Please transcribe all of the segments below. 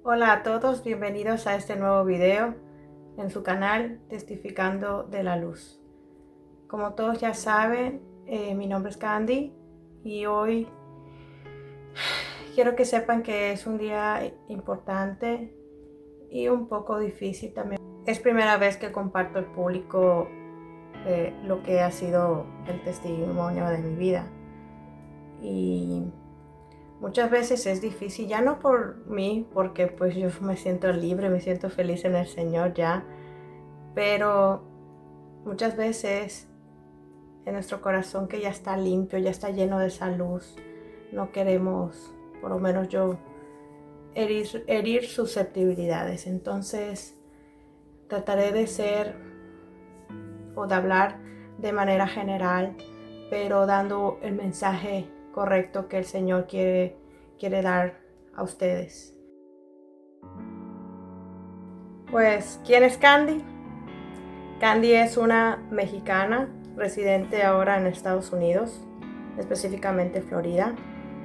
Hola a todos, bienvenidos a este nuevo video en su canal Testificando de la Luz. Como todos ya saben, mi nombre es Candy y hoy quiero que sepan que es un día importante y un poco difícil también. Es primera vez que comparto al público lo que ha sido el testimonio de mi vida. Y muchas veces es difícil, ya no por mí, porque pues yo me siento libre, me siento feliz en el Señor ya, pero muchas veces en nuestro corazón que ya está limpio, ya está lleno de esa luz, no queremos, por lo menos yo, herir susceptibilidades. Entonces trataré de ser o de hablar de manera general, pero dando el mensaje correcto que el Señor quiere dar a ustedes. Pues, ¿quién es Candy? Candy es una mexicana residente ahora en Estados Unidos, específicamente Florida.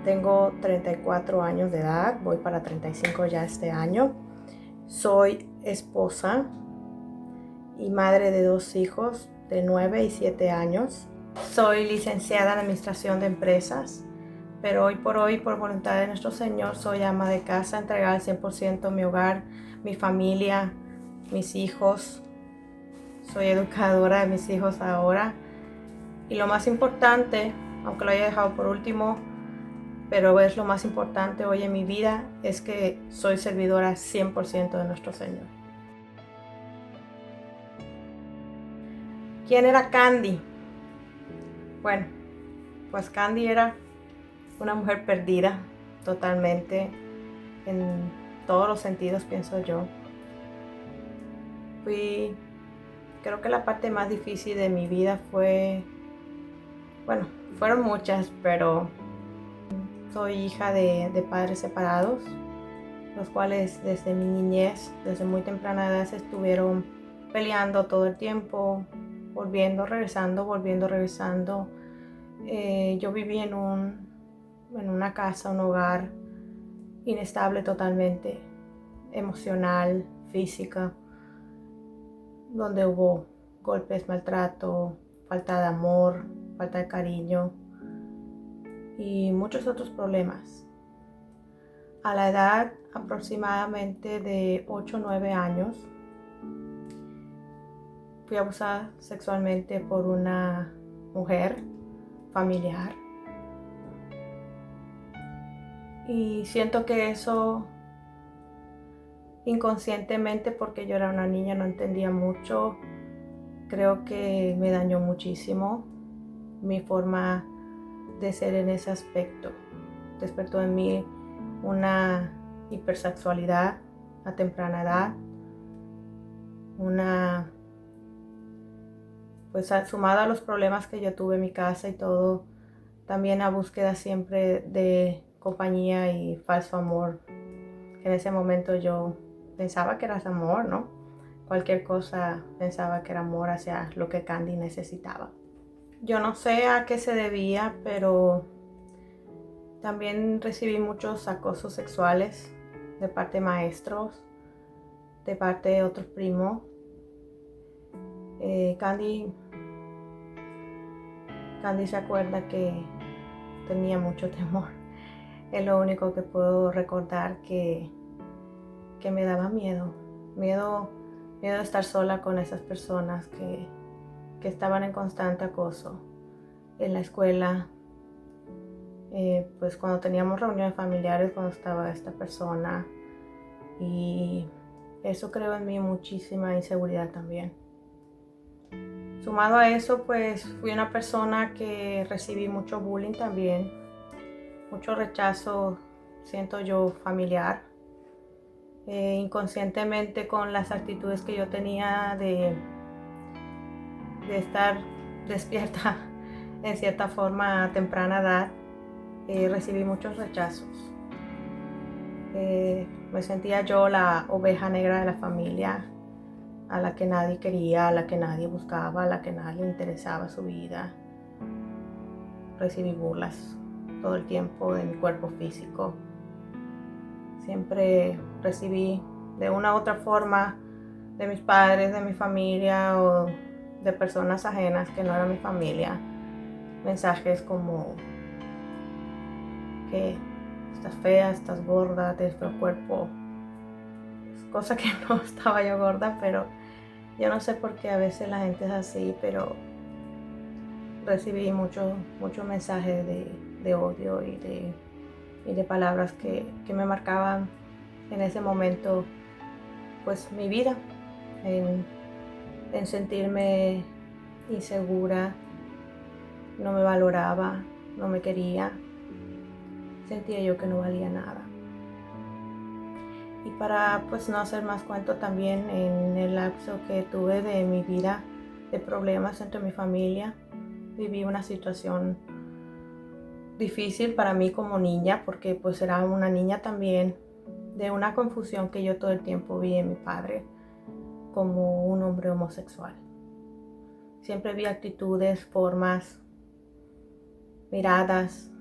Tengo 34 años de edad, voy para 35 ya este año. Soy esposa y madre de 2 hijos de 9 y 7 años. Soy licenciada en Administración de Empresas, pero hoy, por voluntad de nuestro Señor, soy ama de casa, entregada al 100% mi hogar, mi familia, mis hijos. Soy educadora de mis hijos ahora. Y lo más importante, aunque lo haya dejado por último, pero es lo más importante hoy en mi vida, es que soy servidora 100% de nuestro Señor. ¿Quién era Candy? Bueno, pues Candy era una mujer perdida totalmente en todos los sentidos, pienso yo. Creo que la parte más difícil de mi vida fueron muchas, pero soy hija de padres separados, los cuales desde mi niñez, desde muy temprana edad, se estuvieron peleando todo el tiempo, volviendo, regresando. Yo viví en una casa, un hogar inestable totalmente, emocional, física, donde hubo golpes, maltrato, falta de amor, falta de cariño y muchos otros problemas. A la edad aproximadamente de 8 o 9 años, fui abusada sexualmente por una mujer familiar. Y siento que eso inconscientemente, porque yo era una niña, no entendía mucho, creo que me dañó muchísimo mi forma de ser en ese aspecto. Despertó en mí una hipersexualidad a temprana edad, pues sumada a los problemas que yo tuve en mi casa y todo, también a búsqueda siempre de compañía y falso amor. En ese momento yo pensaba que era amor, ¿no? Cualquier cosa pensaba que era amor hacia lo que Candy necesitaba. Yo no sé a qué se debía, pero también recibí muchos acosos sexuales de parte de maestros, de parte de otros primos. Candy se acuerda que tenía mucho temor. Es lo único que puedo recordar que me daba miedo. Miedo de estar sola con esas personas que estaban en constante acoso en la escuela. Pues cuando teníamos reuniones familiares, cuando estaba esta persona, y eso creó en mí muchísima inseguridad también. Sumado a eso, pues fui una persona que recibí mucho bullying también, mucho rechazo, siento yo, familiar, inconscientemente con las actitudes que yo tenía de estar despierta en cierta forma a temprana edad. Recibí muchos rechazos. Me sentía yo la oveja negra de la familia, a la que nadie quería, a la que nadie buscaba, a la que nadie le interesaba su vida. Recibí burlas todo el tiempo de mi cuerpo físico. Siempre recibí de una u otra forma de mis padres, de mi familia o de personas ajenas que no eran mi familia, mensajes como que estás fea, estás gorda, tienes feo cuerpo, cosa que no estaba yo gorda, pero yo no sé por qué a veces la gente es así, pero recibí mucho mensaje de odio y de palabras que me marcaban en ese momento, pues mi vida, en sentirme insegura, no me valoraba, no me quería, sentía yo que no valía nada. Y para pues no hacer más cuento, también en el lapso que tuve de mi vida de problemas entre mi familia, viví una situación difícil para mí como niña, porque pues era una niña también, de una confusión que yo todo el tiempo vi en mi padre como un hombre homosexual. Siempre vi actitudes, formas, miradas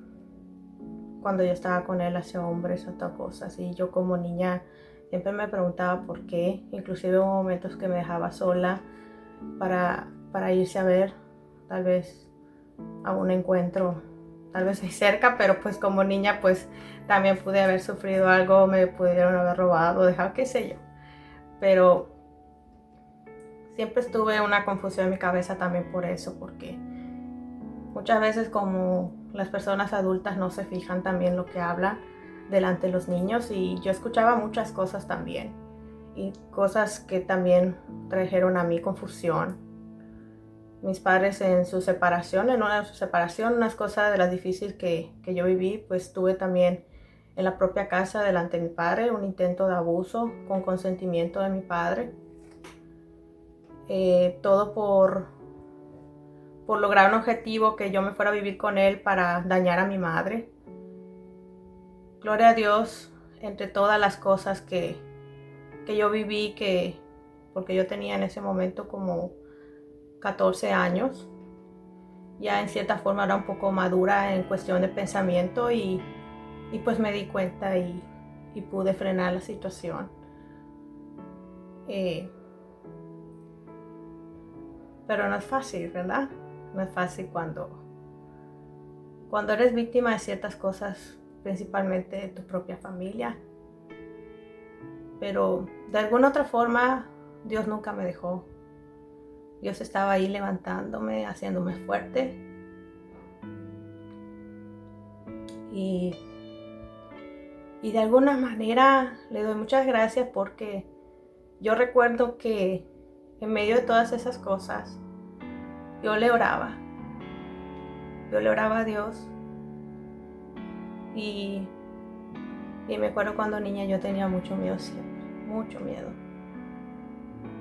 cuando yo estaba con él hacia hombres, otras cosas, y yo como niña siempre me preguntaba por qué. Inclusive hubo momentos que me dejaba sola para irse a ver tal vez a un encuentro, tal vez ahí cerca, pero pues como niña pues también pude haber sufrido algo, me pudieron haber robado, dejado, qué sé yo, pero siempre estuve una confusión en mi cabeza también por eso, porque muchas veces como las personas adultas no se fijan también lo que hablan delante de los niños, y yo escuchaba muchas cosas también, y cosas que también trajeron a mí confusión. Mis padres en su separación, unas cosas de las difíciles que yo viví, pues tuve también en la propia casa delante de mi padre un intento de abuso con consentimiento de mi padre. Todo por lograr un objetivo, que yo me fuera a vivir con él para dañar a mi madre. Gloria a Dios, entre todas las cosas que yo viví, porque yo tenía en ese momento como 14 años, ya en cierta forma era un poco madura en cuestión de pensamiento, y pues me di cuenta y pude frenar la situación. Pero no es fácil, ¿verdad? No es fácil cuando eres víctima de ciertas cosas, principalmente de tu propia familia. Pero de alguna otra forma Dios nunca me dejó. Dios estaba ahí levantándome, haciéndome fuerte. Y de alguna manera le doy muchas gracias, porque yo recuerdo que en medio de todas esas cosas yo le oraba a Dios, y me acuerdo cuando niña yo tenía mucho miedo siempre, mucho miedo,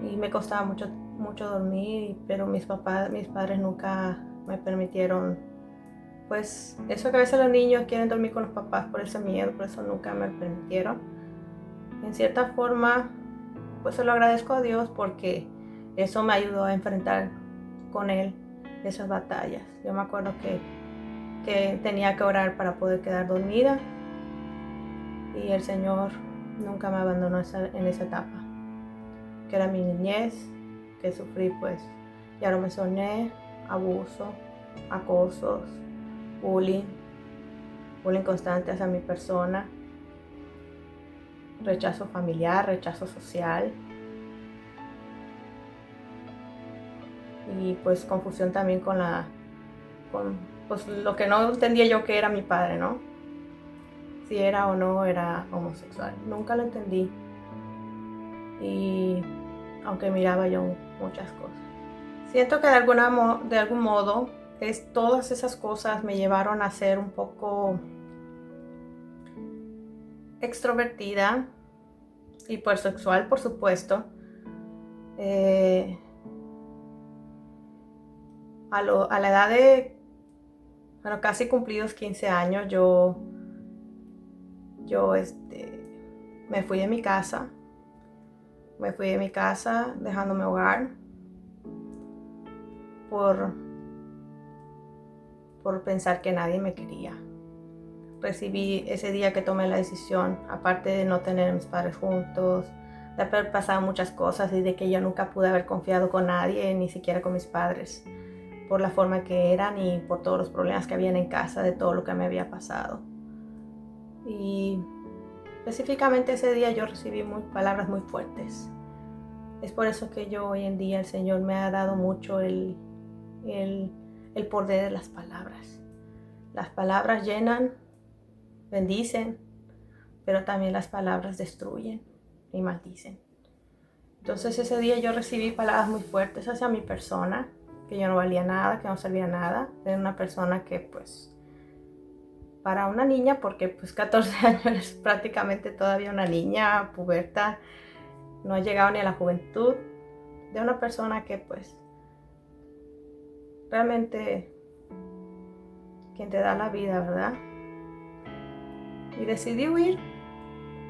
y me costaba mucho dormir, pero mis padres nunca me permitieron, pues eso que a veces los niños quieren dormir con los papás por ese miedo, por eso nunca me permitieron. En cierta forma pues se lo agradezco a Dios, porque eso me ayudó a enfrentar con él esas batallas. Yo me acuerdo que tenía que orar para poder quedar dormida, y el Señor nunca me abandonó en esa etapa, que era mi niñez, que sufrí pues, ya lo mencioné, abuso, acosos, bullying constante hacia mi persona, rechazo familiar, rechazo social, y pues confusión también con pues lo que no entendía yo que era mi padre, ¿no? Si era o no era homosexual. Nunca lo entendí. Y aunque miraba yo muchas cosas. Siento que de algún modo todas esas cosas me llevaron a ser un poco extrovertida y sexual, por supuesto. A la edad de, casi cumplidos 15 años, yo me fui de mi casa. Dejando mi hogar por pensar que nadie me quería. recibí ese día que tomé la decisión, aparte de no tener a mis padres juntos, de haber pasado muchas cosas y de que yo nunca pude haber confiado con nadie, ni siquiera con mis padres, por la forma que eran y por todos los problemas que habían en casa, de todo lo que me había pasado. Y específicamente ese día yo recibí palabras muy fuertes. Es por eso que yo hoy en día el Señor me ha dado mucho el poder de las palabras. Las palabras llenan, bendicen, pero también las palabras destruyen y maldicen. Entonces ese día yo recibí palabras muy fuertes hacia mi persona, que yo no valía nada, que no servía nada. Era una persona que pues para una niña, porque pues 14 años es prácticamente todavía una niña, puberta, no ha llegado ni a la juventud, de una persona que pues realmente quien te da la vida, ¿verdad? Y decidí huir.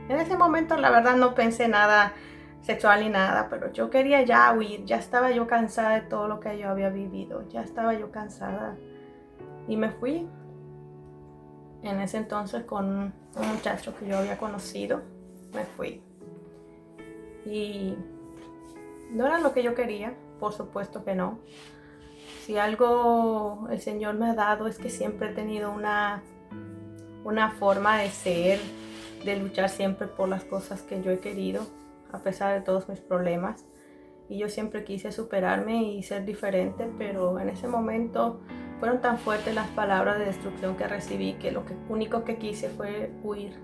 En ese momento la verdad no pensé nada sexual ni nada, pero yo quería ya huir, ya estaba yo cansada de todo lo que yo había vivido, ya estaba yo cansada y me fui. En ese entonces con un muchacho que yo había conocido, me fui. Y no era lo que yo quería, por supuesto que no. Si algo el Señor me ha dado es que siempre he tenido una forma de ser, de luchar siempre por las cosas que yo he querido, a pesar de todos mis problemas. Y yo siempre quise superarme y ser diferente, pero en ese momento fueron tan fuertes las palabras de destrucción que recibí que lo único que quise fue huir.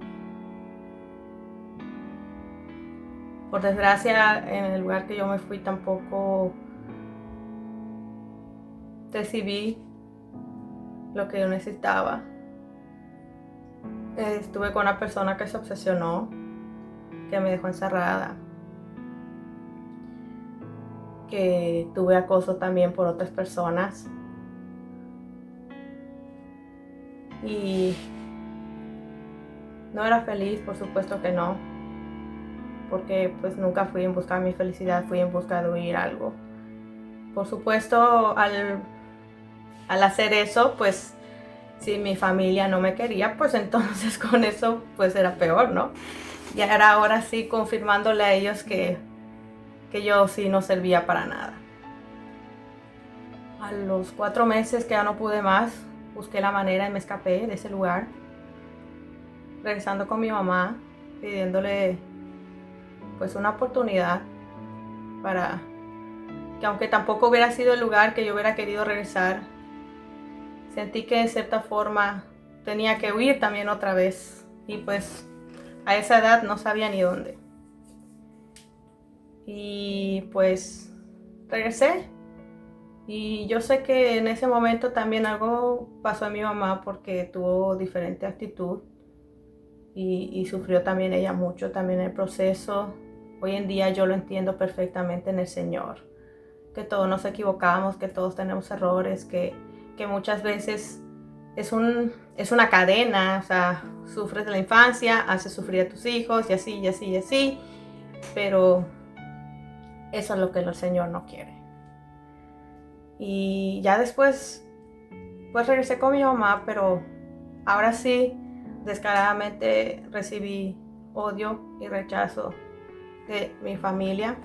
Por desgracia, en el lugar que yo me fui tampoco recibí lo que yo necesitaba. Estuve con una persona que se obsesionó, que me dejó encerrada, que tuve acoso también por otras personas. Y no era feliz, por supuesto que no, porque pues nunca fui en busca de mi felicidad, fui en busca de huir algo. Por supuesto, al hacer eso, pues si mi familia no me quería, pues entonces con eso pues era peor, ¿no? Ya era ahora sí confirmándole a ellos que yo sí no servía para nada. A los 4 meses que ya no pude más, busqué la manera y me escapé de ese lugar, regresando con mi mamá, pidiéndole pues una oportunidad para que, aunque tampoco hubiera sido el lugar que yo hubiera querido regresar, sentí que de cierta forma tenía que huir también otra vez, y pues a esa edad no sabía ni dónde. Y pues regresé, y yo sé que en ese momento también algo pasó en mi mamá porque tuvo diferente actitud y sufrió también ella mucho también el proceso. Hoy en día yo lo entiendo perfectamente en el Señor, que todos nos equivocamos, que todos tenemos errores, que muchas veces es una cadena, o sea, sufres de la infancia, haces sufrir a tus hijos y así, y así, y así, pero eso es lo que el Señor no quiere. Y ya después, pues regresé con mi mamá, pero ahora sí, descaradamente recibí odio y rechazo de mi familia.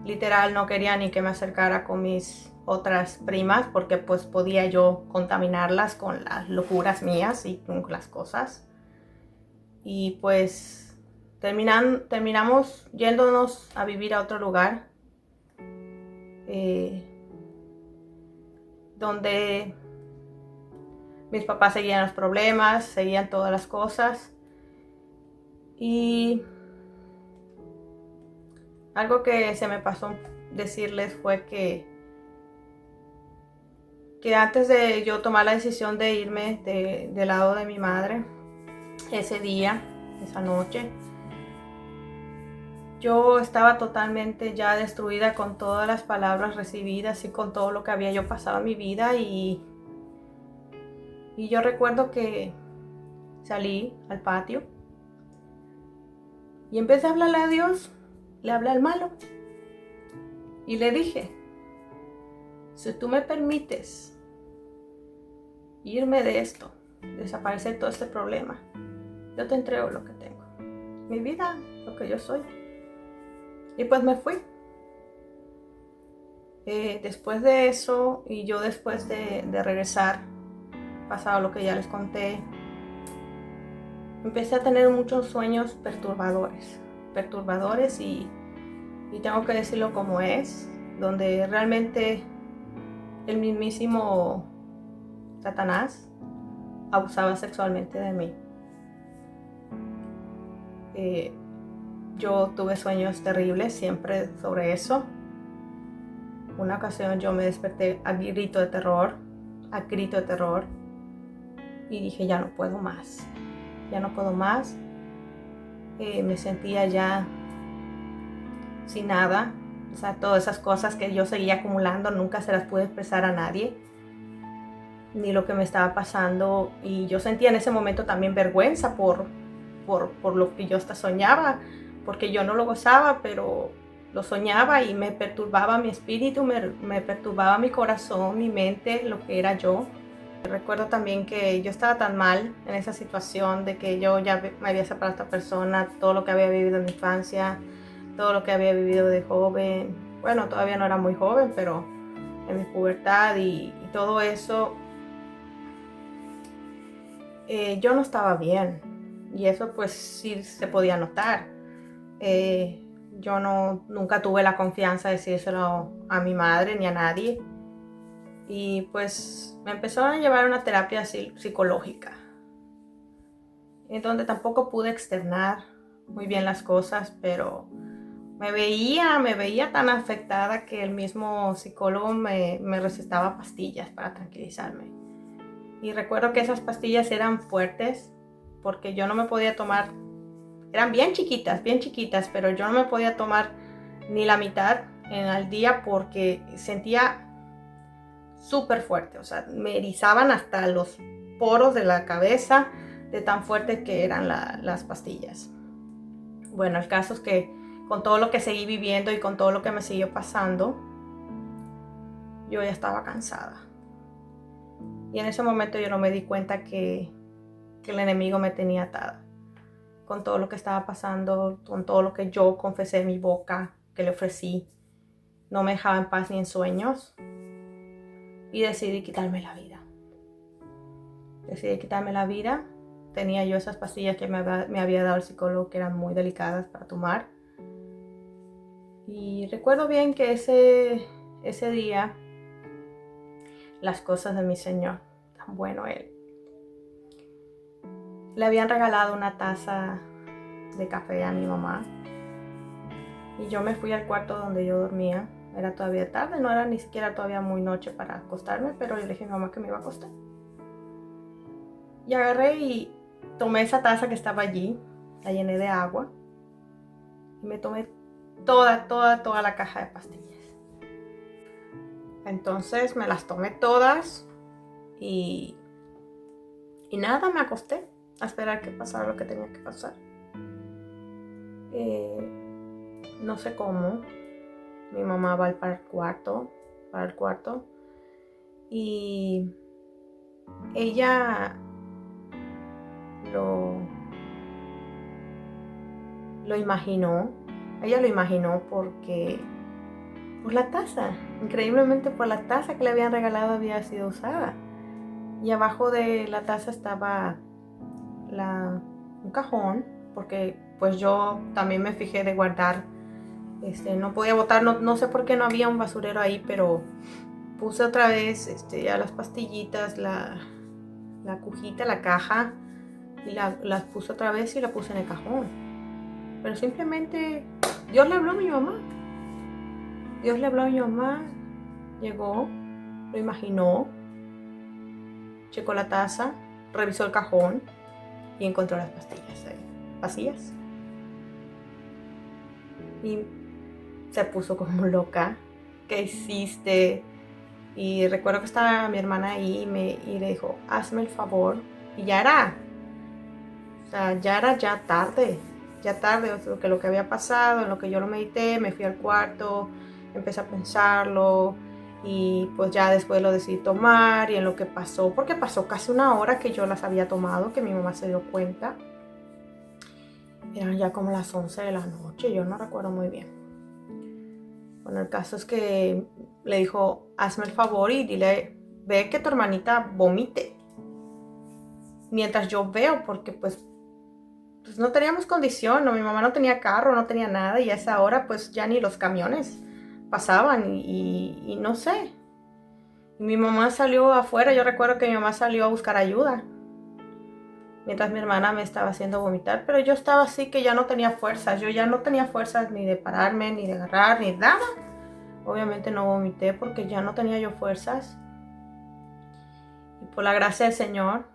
Literal, no quería ni que me acercara con mis otras primas porque pues podía yo contaminarlas con las locuras mías y con las cosas. Y pues terminamos yéndonos a vivir a otro lugar, donde mis papás seguían los problemas, seguían todas las cosas. Y algo que se me pasó decirles fue que antes de yo tomar la decisión de irme del lado de mi madre, ese día, esa noche, yo estaba totalmente ya destruida con todas las palabras recibidas y con todo lo que había yo pasado en mi vida, y yo recuerdo que salí al patio y empecé a hablarle a Dios, le hablé al malo y le dije: si tú me permites irme de esto, desaparecer todo este problema. Yo te entrego lo que tengo, mi vida, lo que yo soy. Y pues me fui. Después de eso, y yo después de regresar, pasado lo que ya les conté, empecé a tener muchos sueños perturbadores y tengo que decirlo como es, donde realmente el mismísimo Satanás abusaba sexualmente de mí. Yo tuve sueños terribles siempre sobre eso. Una ocasión yo me desperté a grito de terror, y dije, ya no puedo más. Me sentía ya sin nada. O sea, todas esas cosas que yo seguía acumulando, nunca se las pude expresar a nadie, ni lo que me estaba pasando. Y yo sentía en ese momento también vergüenza por lo que yo hasta soñaba, porque yo no lo gozaba, pero lo soñaba y me perturbaba mi espíritu, me perturbaba mi corazón, mi mente, lo que era yo. Recuerdo también que yo estaba tan mal en esa situación de que yo ya me había separado de esta persona, todo lo que había vivido en mi infancia, todo lo que había vivido de joven. Bueno, todavía no era muy joven, pero en mi pubertad y todo eso, yo no estaba bien. Y eso pues sí se podía notar. Yo nunca tuve la confianza de decírselo a mi madre ni a nadie. Y pues me empezó a llevar a una terapia psicológica, en donde tampoco pude externar muy bien las cosas, pero me veía tan afectada que el mismo psicólogo me recetaba pastillas para tranquilizarme. Y recuerdo que esas pastillas eran fuertes porque yo no me podía tomar, eran bien chiquitas, pero yo no me podía tomar ni la mitad al día porque sentía súper fuerte, o sea, me erizaban hasta los poros de la cabeza de tan fuertes que eran las pastillas. Bueno, el caso es que con todo lo que seguí viviendo y con todo lo que me siguió pasando, yo ya estaba cansada. Y en ese momento yo no me di cuenta que el enemigo me tenía atada. Con todo lo que estaba pasando, con todo lo que yo confesé en mi boca, que le ofrecí, no me dejaba en paz ni en sueños. Y decidí quitarme la vida. Tenía yo esas pastillas que me había dado el psicólogo, que eran muy delicadas para tomar. Y recuerdo bien que ese día, las cosas de mi Señor, tan bueno Él. Le habían regalado una taza de café a mi mamá. Y yo me fui al cuarto donde yo dormía. Era todavía tarde, no era ni siquiera todavía muy noche para acostarme, pero le dije a mi mamá que me iba a acostar. Y agarré y tomé esa taza que estaba allí, la llené de agua y me tomé toda la caja de pastillas. Entonces me las tomé todas y nada, me acosté a esperar que pasara lo que tenía que pasar. No sé cómo, mi mamá va para el cuarto y ella lo imaginó. Ella lo imaginó porque por la taza, increíblemente por la taza que le habían regalado había sido usada. Y abajo de la taza estaba un cajón, porque pues yo también me fijé de guardar, no podía botar, no sé por qué no había un basurero ahí, pero puse otra vez ya las pastillitas, la cujita, la caja, y las puse otra vez y la puse en el cajón. Pero simplemente Dios le habló a mi mamá. Llegó, lo imaginó, checó la taza, revisó el cajón y encontró las pastillas vacías. Y se puso como loca. ¿Qué hiciste? Y recuerdo que estaba mi hermana ahí y le dijo, hazme el favor. Y ya era tarde, lo que había pasado, en lo que yo lo medité, me fui al cuarto, empecé a pensarlo Y pues ya después lo decidí tomar y en lo que pasó, porque pasó casi una hora que yo las había tomado, que mi mamá se dio cuenta. Eran ya como las 11 de la noche, yo no recuerdo muy bien. Bueno, el caso es que le dijo, hazme el favor y dile, ve que tu hermanita vomite. Mientras yo veo, porque pues no teníamos condición, ¿no? Mi mamá no tenía carro, no tenía nada y a esa hora pues ya ni los camiones pasaban y no sé. Y mi mamá salió afuera, yo recuerdo que mi mamá salió a buscar ayuda mientras mi hermana me estaba haciendo vomitar, pero yo estaba así que ya no tenía fuerzas, yo ya no tenía fuerzas ni de pararme, ni de agarrar, ni nada. Obviamente no vomité porque ya no tenía yo fuerzas. Y por la gracia del Señor,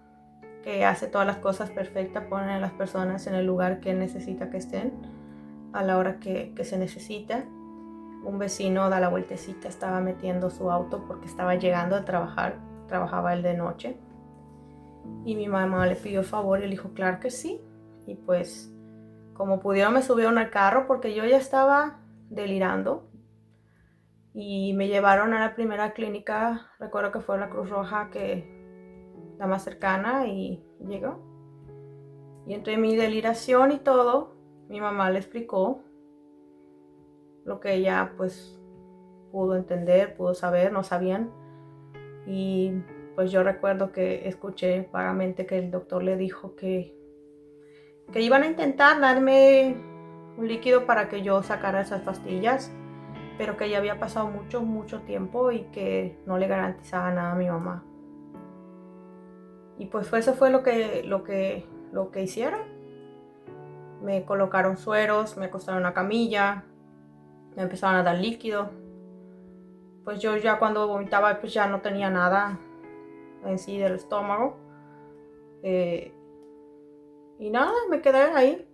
que hace todas las cosas perfectas, pone a las personas en el lugar que necesita que estén, a la hora que se necesita. Un vecino da la vueltecita, estaba metiendo su auto porque estaba llegando a trabajar, trabajaba él de noche. Y mi mamá le pidió el favor y él dijo, claro que sí. Y pues, como pudieron, me subieron al carro porque yo ya estaba delirando. Y me llevaron a la primera clínica, recuerdo que fue la Cruz Roja, que la más cercana, y llegó. Y entre mi deliración y todo, mi mamá le explicó lo que ella pues pudo entender, pudo saber, no sabían. Y pues yo recuerdo que escuché vagamente que el doctor le dijo que iban a intentar darme un líquido para que yo sacara esas pastillas, pero que ya había pasado mucho tiempo y que no le garantizaba nada a mi mamá. Y pues eso fue lo que hicieron. Me colocaron sueros, me acostaron en una camilla, me empezaron a dar líquido. Pues yo ya cuando vomitaba pues ya no tenía nada en sí del estómago. Y nada, me quedé ahí.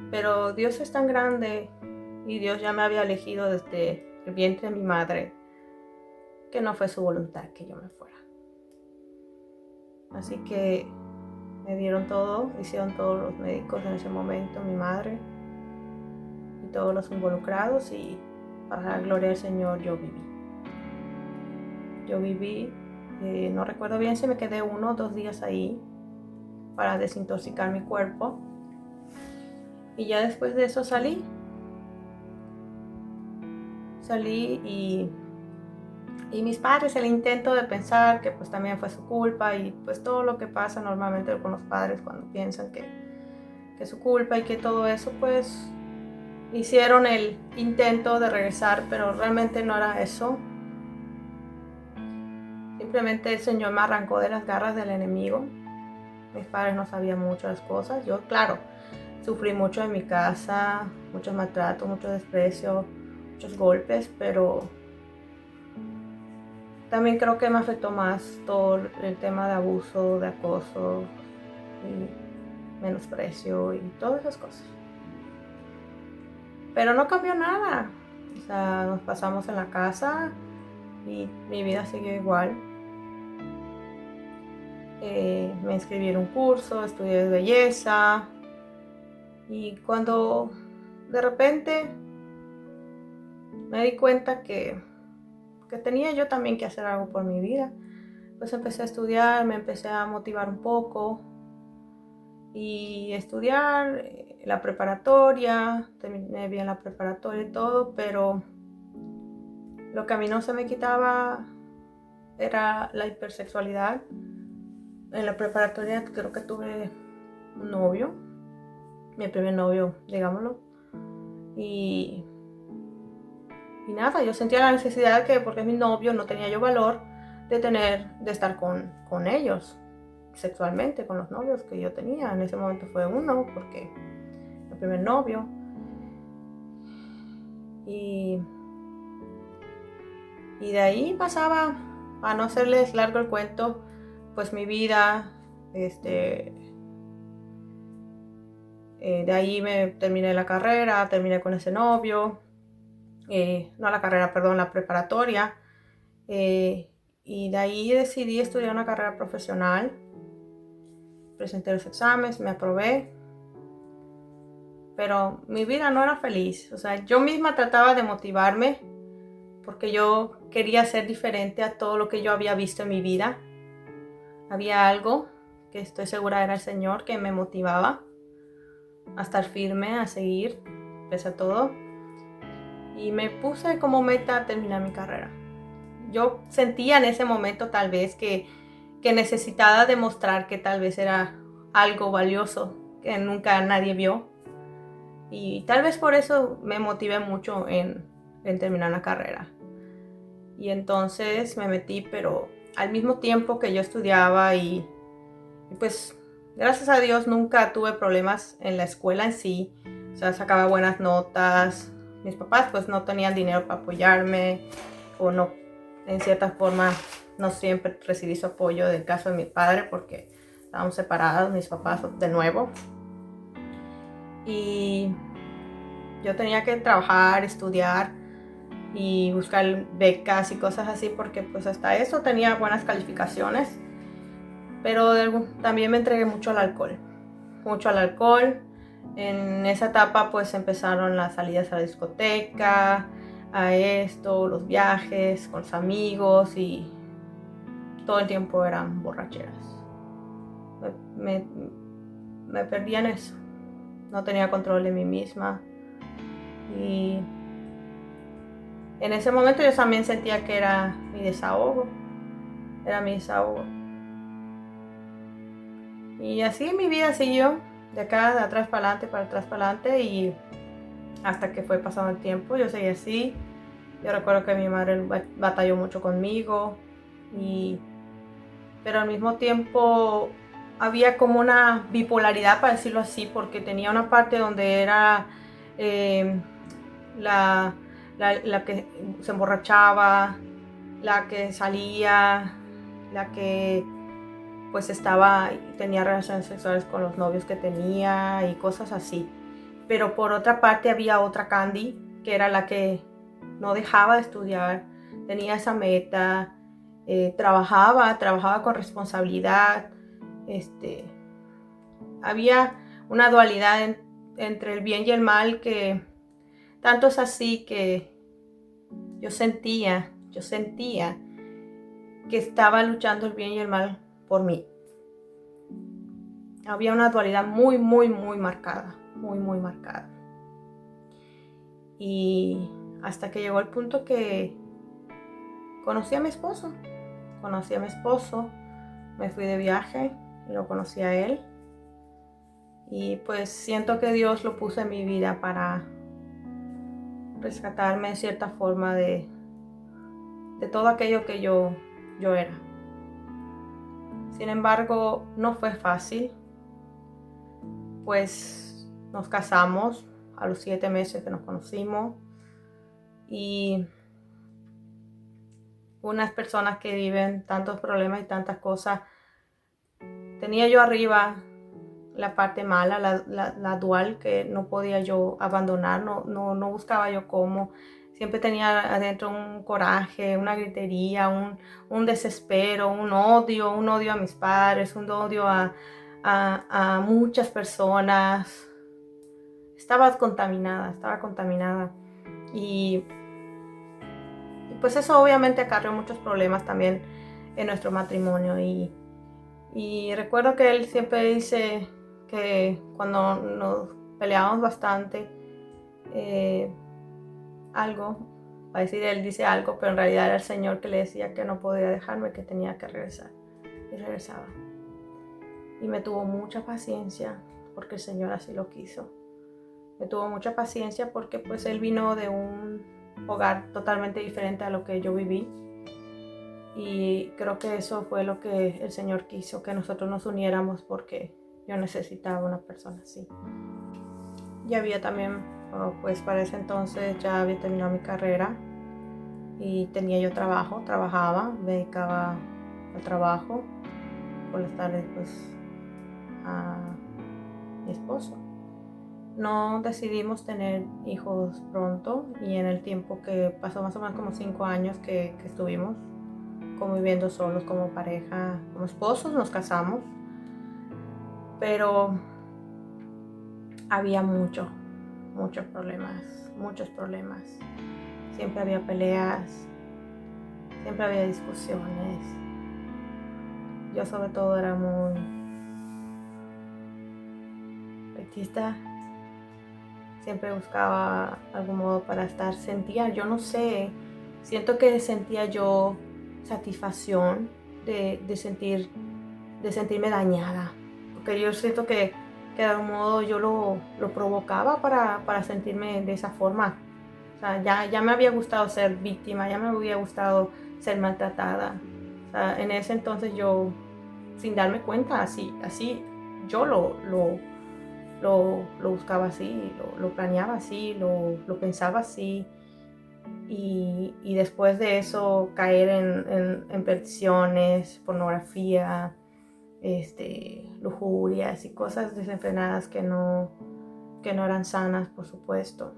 Pero Dios es tan grande y Dios ya me había elegido desde el vientre de mi madre, que no fue su voluntad que yo me fuera. Así que me dieron todo, hicieron todos los médicos en ese momento, mi madre y todos los involucrados, y para la gloria del Señor yo viví. No recuerdo bien si me quedé 1 o 2 días ahí para desintoxicar mi cuerpo. Y ya después de eso salí y mis padres, el intento de pensar que pues también fue su culpa y pues todo lo que pasa normalmente con los padres cuando piensan que es su culpa y que todo eso, pues hicieron el intento de regresar, pero realmente no era eso. Simplemente el Señor me arrancó de las garras del enemigo. Mis padres no sabían mucho las cosas. Yo, claro, sufrí mucho en mi casa, muchos maltratos, mucho desprecio, muchos golpes, pero también creo que me afectó más todo el tema de abuso, de acoso y menosprecio y todas esas cosas. Pero no cambió nada. O sea, nos pasamos en la casa y mi vida siguió igual. Me inscribí en un curso, estudié belleza, y cuando de repente me di cuenta que tenía yo también que hacer algo por mi vida, pues empecé a estudiar, me empecé a motivar un poco y estudiar la preparatoria, terminé bien la preparatoria y todo, pero lo que a mí no se me quitaba era la hipersexualidad. En la preparatoria creo que tuve un novio, mi primer novio, digámoslo, y nada, yo sentía la necesidad de que, porque es mi novio, no tenía yo valor de estar con ellos sexualmente, con los novios que yo tenía. En ese momento fue uno, porque el primer novio. Y de ahí pasaba, a no hacerles largo el cuento, pues mi vida, de ahí me terminé la carrera, terminé con ese novio, no la carrera, perdón, la preparatoria, y de ahí decidí estudiar una carrera profesional, presenté los exámenes, me aprobé, pero mi vida no era feliz. O sea, yo misma trataba de motivarme porque yo quería ser diferente a todo lo que yo había visto en mi vida. Había algo que estoy segura era el Señor que me motivaba a estar firme, a seguir, pese a todo. Y me puse como meta terminar mi carrera. Yo sentía en ese momento tal vez que necesitaba demostrar que tal vez era algo valioso que nunca nadie vio. Y tal vez por eso me motivé mucho en terminar la carrera. Y entonces me metí, pero al mismo tiempo que yo estudiaba y pues gracias a Dios nunca tuve problemas en la escuela en sí. O sea, sacaba buenas notas. Mis papás pues no tenían dinero para apoyarme o no, en cierta forma no siempre recibí su apoyo del caso de mi padre porque estábamos separados, mis papás de nuevo. Y yo tenía que trabajar, estudiar y buscar becas y cosas así porque pues hasta eso tenía buenas calificaciones. Pero también me entregué mucho al alcohol. En esa etapa pues empezaron las salidas a la discoteca, a esto, los viajes con los amigos y todo el tiempo eran borracheras. Me perdí en eso. No tenía control de mí misma. Y en ese momento yo también sentía que era mi desahogo. Era mi desahogo. Y así mi vida siguió, de acá, de atrás para adelante, para atrás para adelante, y hasta que fue pasando el tiempo, yo seguí así. Yo recuerdo que mi madre batalló mucho conmigo, pero al mismo tiempo había como una bipolaridad, para decirlo así, porque tenía una parte donde era la que se emborrachaba, la que salía, la que pues tenía relaciones sexuales con los novios que tenía y cosas así. Pero por otra parte había otra Candy, que era la que no dejaba de estudiar, tenía esa meta, trabajaba con responsabilidad. Había una dualidad entre el bien y el mal que tanto es así que yo sentía que estaba luchando el bien y el mal por mí. Había una dualidad muy marcada, muy marcada. Y hasta que llegó el punto que conocí a mi esposo. Me fui de viaje y lo conocí a él. Y pues siento que Dios lo puso en mi vida para rescatarme en cierta forma de todo aquello que yo era. Sin embargo, no fue fácil. Pues nos casamos a los 7 meses que nos conocimos y unas personas que viven tantos problemas y tantas cosas, tenía yo arriba la parte mala, la dual que no podía yo abandonar, no buscaba yo cómo. Siempre tenía adentro un coraje, una gritería, un desespero, un odio a mis padres, un odio a muchas personas. Estaba contaminada. Y pues eso obviamente acarreó muchos problemas también en nuestro matrimonio. Y recuerdo que él siempre dice que cuando nos peleábamos bastante, él dice algo, pero en realidad era el Señor que le decía que no podía dejarme, que tenía que regresar. Y regresaba. Y me tuvo mucha paciencia porque el Señor así lo quiso. Me tuvo mucha paciencia porque pues él vino de un hogar totalmente diferente a lo que yo viví. Y creo que eso fue lo que el Señor quiso, que nosotros nos uniéramos porque yo necesitaba una persona así. Ya había también, pues para ese entonces ya había terminado mi carrera y tenía yo trabajaba, me dedicaba al trabajo, por las tardes pues a mi esposo. No decidimos tener hijos pronto y en el tiempo que pasó, más o menos como 5 años que estuvimos conviviendo solos como pareja, como esposos, nos casamos, pero había muchos problemas. siempre había peleas, siempre había discusiones. Yo sobre todo era muy petista. Siempre buscaba algún modo para yo no sé, siento que sentía yo satisfacción de sentirme dañada. Porque yo siento que de algún modo yo lo provocaba para sentirme de esa forma. O sea, ya me había gustado ser víctima, ya me había gustado ser maltratada. O sea, en ese entonces yo, sin darme cuenta, así yo lo buscaba así, lo planeaba así, lo pensaba así. Y después de eso caer en perdiciones, pornografía, lujurias y cosas desenfrenadas que no eran sanas, por supuesto.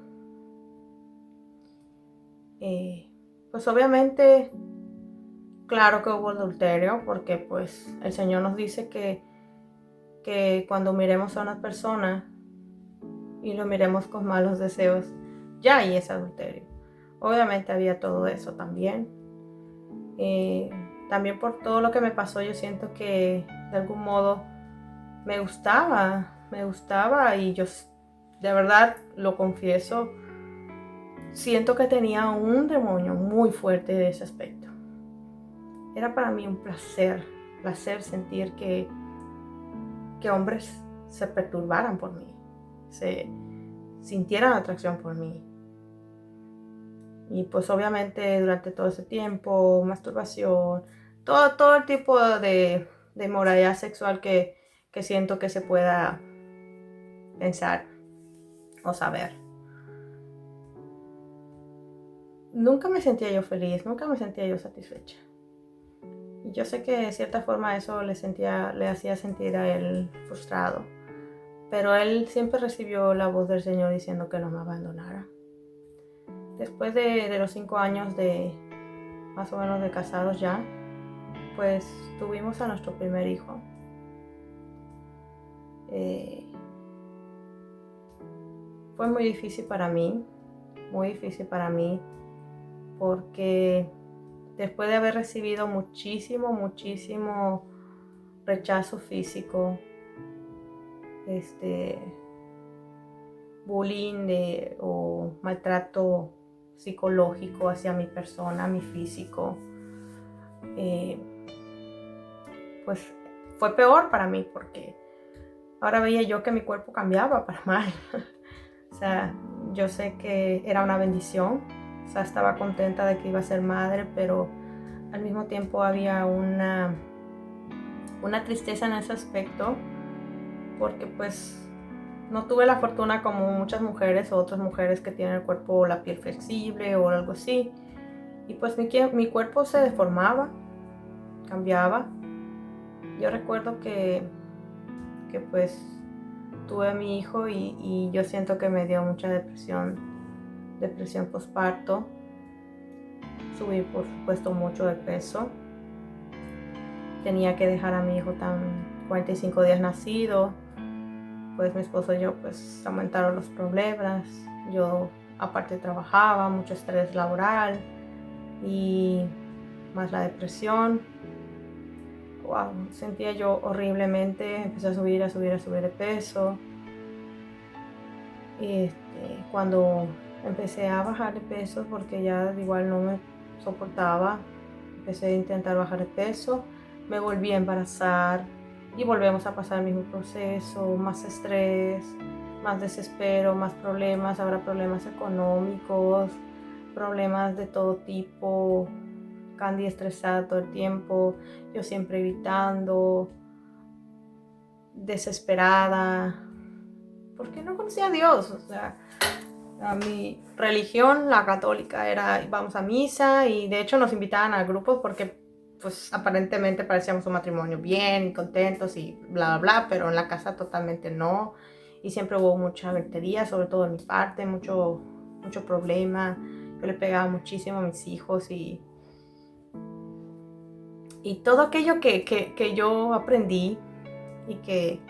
Pues obviamente, claro que hubo adulterio, porque pues el Señor nos dice que cuando miremos a una persona y lo miremos con malos deseos, ya ahí es adulterio. Obviamente había todo eso también. También por todo lo que me pasó, yo siento que de algún modo me gustaba y yo de verdad lo confieso, siento que tenía un demonio muy fuerte de ese aspecto. Era para mí un placer sentir que hombres se perturbaran por mí, se sintieran atracción por mí. Y pues obviamente durante todo ese tiempo, masturbación, todo el tipo de inmoralidad sexual que siento que se pueda pensar o saber. Nunca me sentía yo feliz, nunca me sentía yo satisfecha. Y yo sé que de cierta forma eso le hacía sentir a él frustrado. Pero él siempre recibió la voz del Señor diciendo que no me abandonara. Después de los 5 años de más o menos de casados ya, pues tuvimos a nuestro primer hijo. Fue muy difícil para mí, porque después de haber recibido muchísimo rechazo físico, bullying o maltrato psicológico hacia mi persona, mi físico, pues fue peor para mí porque ahora veía yo que mi cuerpo cambiaba para mal. O sea, yo sé que era una bendición, o sea, estaba contenta de que iba a ser madre, pero al mismo tiempo había una tristeza en ese aspecto, porque pues no tuve la fortuna como muchas mujeres o otras mujeres que tienen el cuerpo o la piel flexible o algo así. Y pues mi cuerpo se deformaba, cambiaba. Yo recuerdo que pues tuve a mi hijo y yo siento que me dio mucha depresión postparto. Subí por supuesto mucho de peso. Tenía que dejar a mi hijo tan 45 días nacido. Pues mi esposo y yo pues aumentaron los problemas. Yo aparte trabajaba, mucho estrés laboral y más la depresión. Wow, sentía yo horriblemente, empecé a subir de peso. Y cuando empecé a bajar de peso, porque ya igual no me soportaba, empecé a intentar bajar de peso, me volví a embarazar y volvemos a pasar el mismo proceso, más estrés, más desespero, más problemas, ahora problemas económicos, problemas de todo tipo. Candy estresada todo el tiempo, yo siempre gritando, desesperada, porque no conocía a Dios. O sea, a mi religión, la católica, íbamos a misa y de hecho nos invitaban a grupos porque pues aparentemente parecíamos un matrimonio bien y contentos y bla bla bla, pero en la casa totalmente no, y siempre hubo mucha gritería, sobre todo de mi parte, mucho problema. Yo le pegaba muchísimo a mis hijos y todo aquello que yo aprendí y que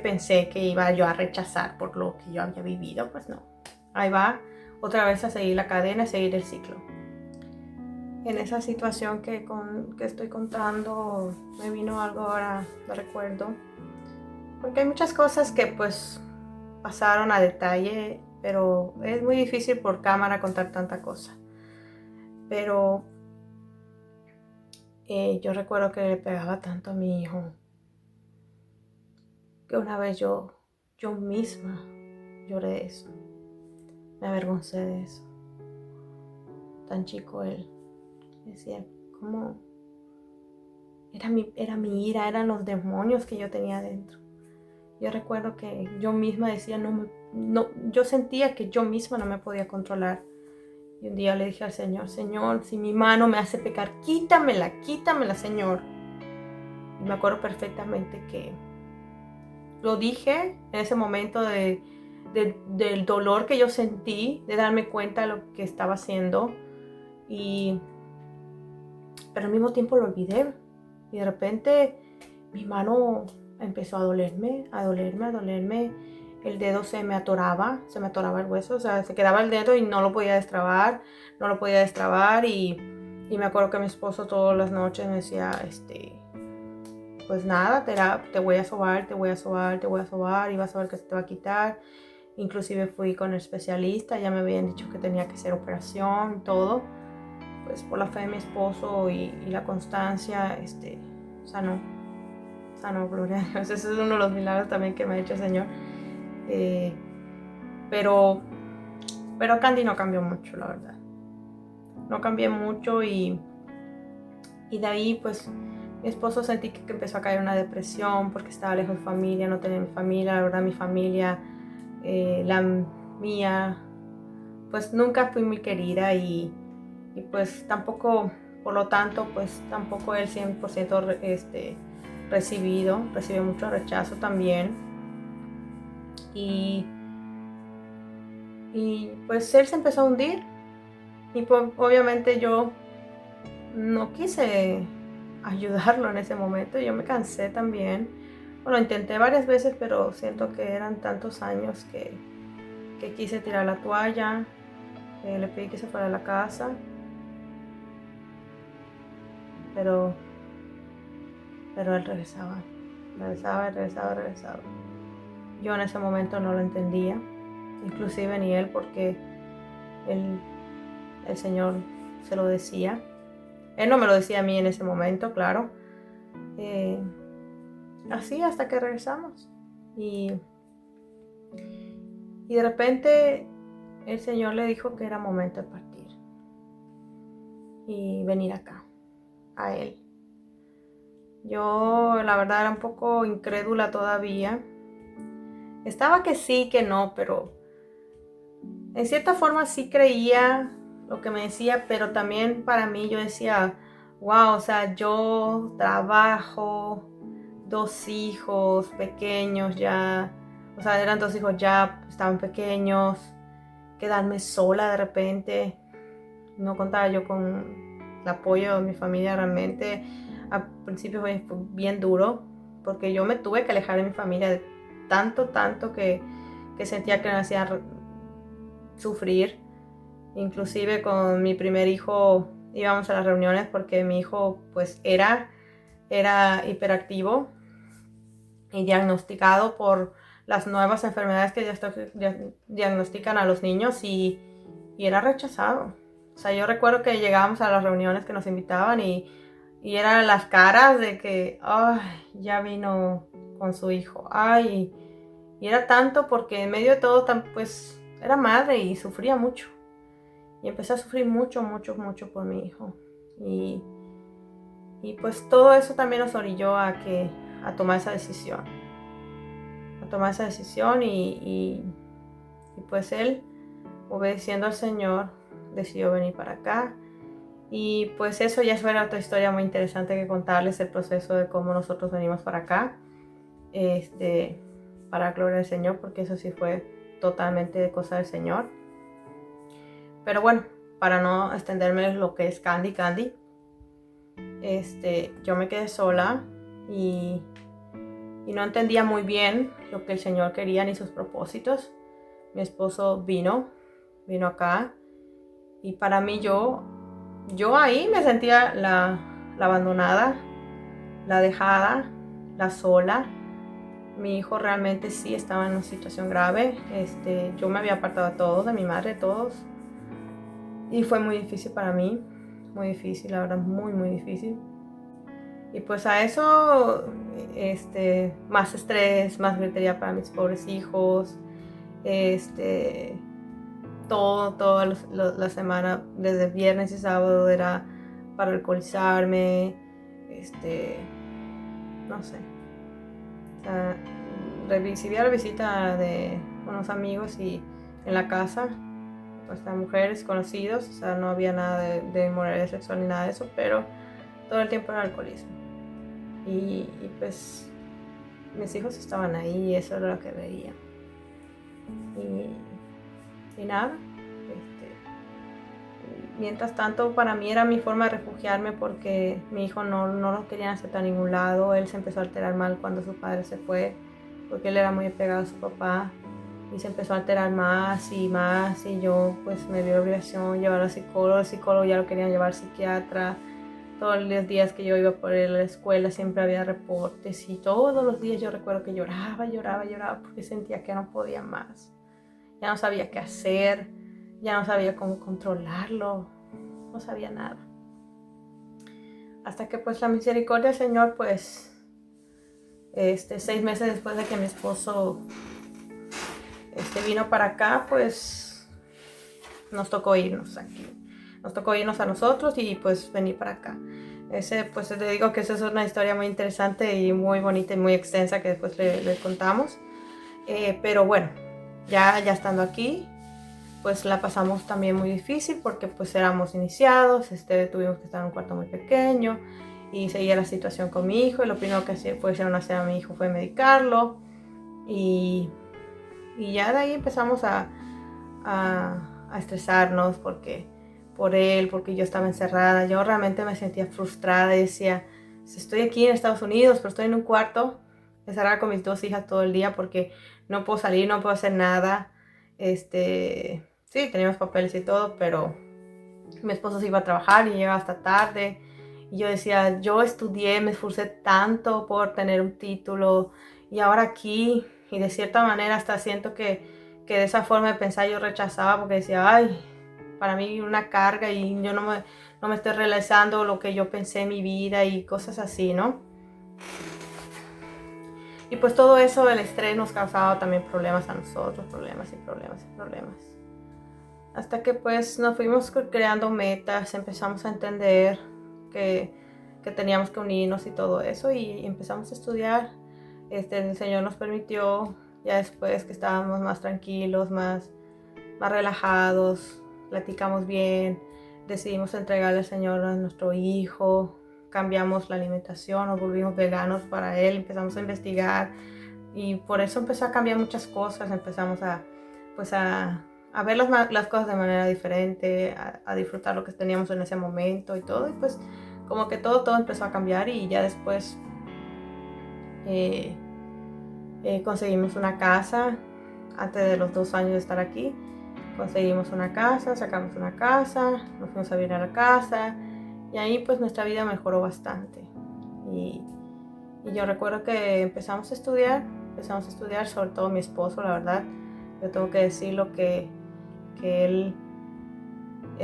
pensé que iba yo a rechazar por lo que yo había vivido, pues no. Ahí va otra vez a seguir la cadena, a seguir el ciclo. En esa situación que estoy contando, me vino algo ahora de recuerdo, porque hay muchas cosas que pues pasaron a detalle, pero es muy difícil por cámara contar tanta cosa. Pero yo recuerdo que le pegaba tanto a mi hijo, que una vez yo misma lloré de eso, me avergoncé de eso. Tan chico él, decía, ¿cómo? Era mi ira, eran los demonios que yo tenía dentro. Yo recuerdo que yo misma decía, yo sentía que yo misma no me podía controlar. Y un día le dije al Señor, Señor, si mi mano me hace pecar, quítamela, Señor. Y me acuerdo perfectamente que lo dije en ese momento del dolor que yo sentí, de darme cuenta de lo que estaba haciendo. Pero al mismo tiempo lo olvidé. Y de repente mi mano empezó a dolerme. El dedo se me atoraba el hueso, o sea, se quedaba el dedo y no lo podía destrabar. Y me acuerdo que mi esposo todas las noches me decía, pues nada, te voy a sobar, y vas a ver que se te va a quitar. Inclusive fui con el especialista, ya me habían dicho que tenía que hacer operación y todo. Pues por la fe de mi esposo y la constancia, sanó, gloria a Dios. Ese es uno de los milagros también que me ha hecho el Señor. Pero Candy no cambió mucho, la verdad. No cambié mucho y de ahí pues mi esposo sentí que empezó a caer en una depresión porque estaba lejos de familia, no tenía mi familia. La verdad, mi familia, la mía, pues nunca fui muy querida y pues tampoco, por lo tanto, pues tampoco él 100% recibió mucho rechazo también. Y pues él se empezó a hundir y pues, obviamente yo no quise ayudarlo en ese momento. Yo me cansé también. Bueno, intenté varias veces, pero siento que eran tantos años que quise tirar la toalla. Le pedí que se fuera a la casa, pero él regresaba. Yo en ese momento no lo entendía, inclusive ni él, porque el Señor se lo decía. Él no me lo decía a mí en ese momento, claro. Así hasta que regresamos. Y de repente el Señor le dijo que era momento de partir y venir acá, a Él. Yo la verdad era un poco incrédula todavía. Estaba que sí, que no, pero en cierta forma sí creía lo que me decía, pero también para mí yo decía, wow, o sea, yo trabajo, 2 hijos pequeños ya, o sea, eran 2 hijos ya, estaban pequeños, quedarme sola de repente, no contaba yo con el apoyo de mi familia realmente. Al principio fue bien duro, porque yo me tuve que alejar de mi familia de tanto que sentía que me hacía sufrir. Inclusive con mi primer hijo íbamos a las reuniones porque mi hijo pues era hiperactivo y diagnosticado por las nuevas enfermedades que diagnostican a los niños y era rechazado. O sea, yo recuerdo que llegábamos a las reuniones que nos invitaban y eran las caras de que, ay, ya vino con su hijo, ay, y era tanto porque en medio de todo, pues, era madre y sufría mucho. Y empecé a sufrir mucho por mi hijo. Y pues todo eso también nos orilló a tomar esa decisión. Y pues él, obedeciendo al Señor, decidió venir para acá. Y pues eso ya fuera otra historia muy interesante que contarles, el proceso de cómo nosotros venimos para acá. Para gloria del Señor, porque eso sí fue totalmente cosa del Señor. Pero bueno, para no extenderme lo que es Candy, yo me quedé sola y no entendía muy bien lo que el Señor quería ni sus propósitos. Mi esposo vino vino acá. Y para mí yo ahí me sentía la abandonada, la dejada, la sola. Mi hijo realmente sí estaba en una situación grave. Yo me había apartado de todos, de mi madre, de todos. Y fue muy difícil para mí. Muy difícil, la verdad, muy, muy difícil. Y pues a eso, más estrés, más gritería para mis pobres hijos. Toda la semana, desde viernes y sábado, era para alcoholizarme. No sé. O sea, recibí la visita de unos amigos y en la casa, pues de mujeres conocidos, o sea, no había nada de inmoralidad sexual ni nada de eso, pero todo el tiempo era alcoholismo. Y pues mis hijos estaban ahí y eso era lo que veía. Y nada, mientras tanto para mí era mi forma de refugiarme porque mi hijo no lo querían aceptar a ningún lado. Él se empezó a alterar mal cuando su padre se fue porque él era muy apegado a su papá y se empezó a alterar más y yo pues me vi la obligación de llevar al psicólogo. El psicólogo ya lo querían llevar al psiquiatra. Todos los días que yo iba por él a la escuela siempre había reportes y todos los días yo recuerdo que lloraba porque sentía que no podía más. Ya no sabía qué hacer, ya no sabía cómo controlarlo, no sabía nada. Hasta que pues la misericordia del Señor, pues 6 meses después de que mi esposo vino para acá, pues nos tocó irnos aquí. Nos tocó irnos a nosotros y pues venir para acá. Pues te digo que esa es una historia muy interesante y muy bonita y muy extensa que después le contamos. Pero bueno, ya estando aquí, pues la pasamos también muy difícil porque pues éramos iniciados, tuvimos que estar en un cuarto muy pequeño y seguía la situación con mi hijo y lo primero que hicieron hacer a mi hijo fue medicarlo y ya de ahí empezamos a estresarnos por él, porque yo estaba encerrada. Yo realmente me sentía frustrada y decía, estoy aquí en Estados Unidos, pero estoy en un cuarto encerrada con mis 2 hijas todo el día porque no puedo salir, no puedo hacer nada. Sí, teníamos papeles y todo, pero mi esposo se iba a trabajar y llegaba hasta tarde. Y yo decía, yo estudié, me esforcé tanto por tener un título y ahora aquí, y de cierta manera hasta siento que de esa forma de pensar yo rechazaba porque decía, ay, para mí una carga y yo no me estoy realizando lo que yo pensé en mi vida y cosas así, ¿no? Y pues todo eso, el estrés nos causaba también problemas a nosotros, problemas. Hasta que pues nos fuimos creando metas, empezamos a entender que teníamos que unirnos y todo eso y empezamos a estudiar. El Señor nos permitió, ya después que estábamos más tranquilos, más relajados, platicamos bien, decidimos entregarle al Señor a nuestro hijo, cambiamos la alimentación, nos volvimos veganos para él, empezamos a investigar y por eso empezó a cambiar muchas cosas, empezamos a ver las cosas de manera diferente, a disfrutar lo que teníamos en ese momento y todo, y pues como que todo empezó a cambiar y ya después conseguimos una casa. Antes de los 2 años de estar aquí, conseguimos una casa, sacamos una casa, nos fuimos a vivir a la casa y ahí pues nuestra vida mejoró bastante. Y yo recuerdo que empezamos a estudiar, sobre todo mi esposo, la verdad. Yo tengo que decirlo que él